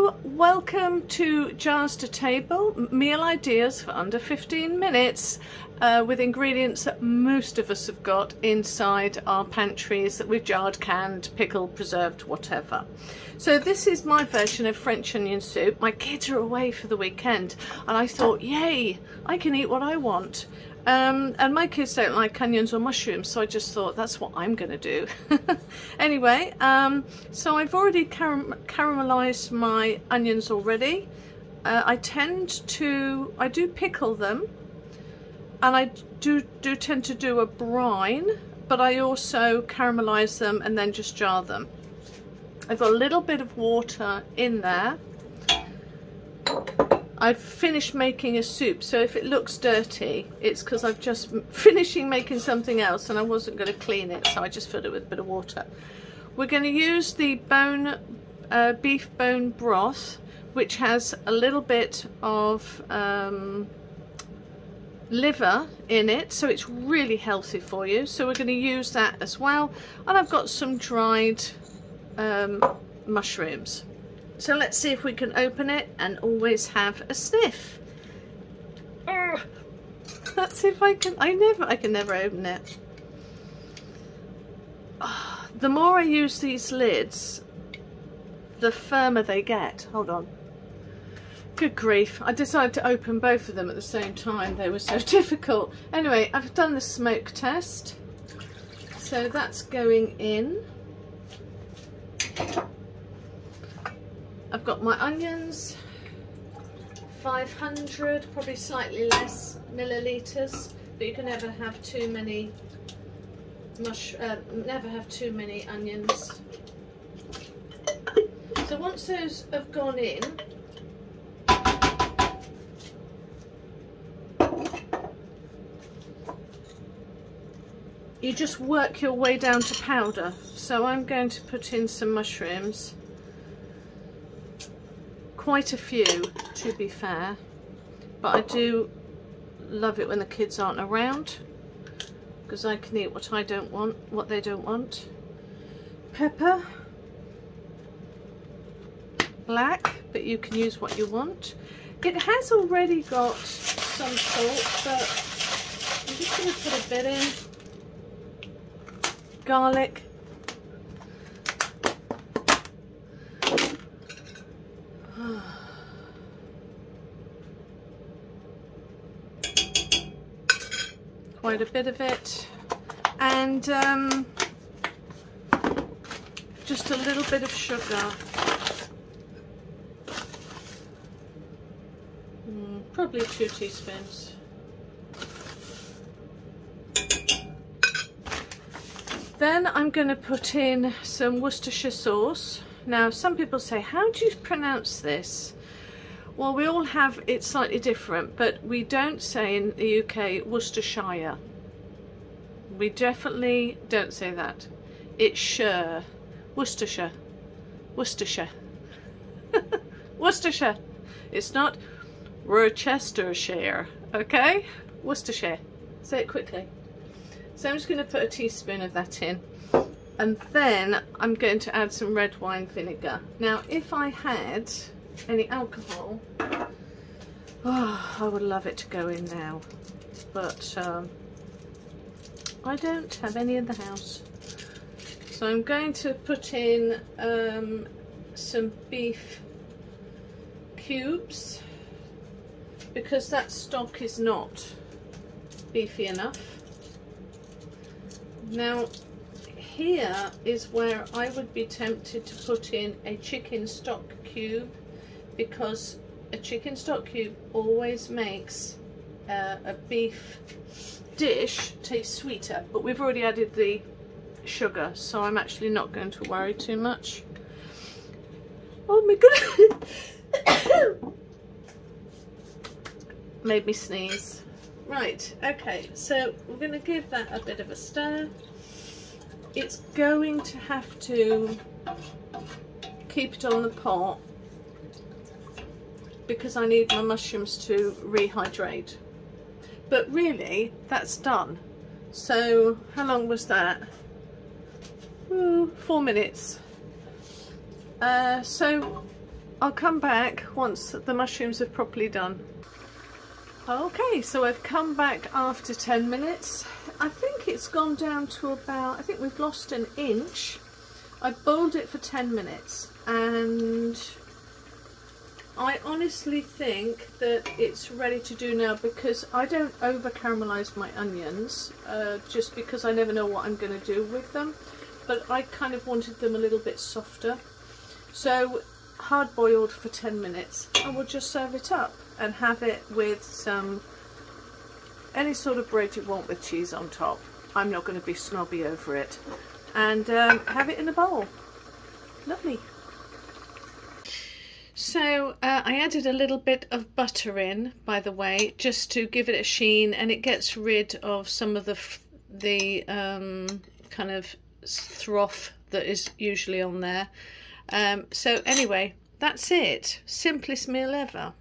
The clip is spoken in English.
Hello, welcome to Jars to Table, meal ideas for under 15 minutes with ingredients that most of us have got inside our pantries that we've jarred, canned, pickled, preserved, whatever. So this is my version of French onion soup. My kids are away for the weekend and I thought, yay, I can eat what I want. And my kids don't like onions or mushrooms, so I just thought that's what I'm going to do. Anyway, so I've already caramelized my onions already. I do pickle them, and I do tend to do a brine, but I also caramelize them and then just jar them. I've got a little bit of water in there. I've finished making a soup, so if it looks dirty, it's because I've just finishing making something else and I wasn't going to clean it, so I just filled it with a bit of water. We're going to use the beef bone broth, which has a little bit of liver in it, so it's really healthy for you. So we're going to use that as well. And I've got some dried mushrooms. So let's see if we can open it and always have a sniff. Let's see if I can. I can never open it. The more I use these lids, the firmer they get. Hold on. Good grief. I decided to open both of them at the same time. They were so difficult. Anyway, I've done the smoke test. So that's going in. I've got my onions, 500, probably slightly less milliliters, but you can never have too many onions. So once those have gone in, you just work your way down to powder. So I'm going to put in some mushrooms. Quite a few, to be fair, but I do love it when the kids aren't around because I can eat what I don't want, what they don't want. Pepper, black, but you can use what you want. It has already got some salt, but I'm just going to put a bit in. Garlic. Quite a bit of it, and just a little bit of sugar, probably 2 teaspoons. Then I'm going to put in some Worcestershire sauce. Now some people say, how do you pronounce this? Well, we all have it slightly different, but we don't say in the UK Worcestershire. We definitely don't say that. It's Shire. Worcestershire. Worcestershire. Worcestershire. It's not Worcestershire, okay? Worcestershire. Say it quickly. So I'm just going to put a teaspoon of that in. And then I'm going to add some red wine vinegar. Now, if I had any alcohol, I would love it to go in now, but I don't have any in the house. So I'm going to put in some beef cubes because that stock is not beefy enough. Now here is where I would be tempted to put in a chicken stock cube, because a chicken stock cube always makes a beef dish taste sweeter, but we've already added the sugar, so I'm actually not going to worry too much. Oh my goodness. Made me sneeze. Right, okay, so we're going to give that a bit of a stir. It's going to have to keep it on the pot because I need my mushrooms to rehydrate. But really, that's done. So, how long was that? 4 minutes. So I'll come back once the mushrooms have properly done. Okay, so I've come back after 10 minutes. I think it's gone down to about, I think we've lost an inch. I boiled it for 10 minutes and I honestly think that it's ready to do now, because I don't over caramelize my onions just because I never know what I'm going to do with them, but I kind of wanted them a little bit softer. So hard boiled for 10 minutes, and we'll just serve it up and have it with any sort of bread you want with cheese on top. I'm not going to be snobby over it. And have it in a bowl. Lovely. So I added a little bit of butter in, by the way, just to give it a sheen, and it gets rid of some of the kind of froth that is usually on there. So anyway, that's it. Simplest meal ever.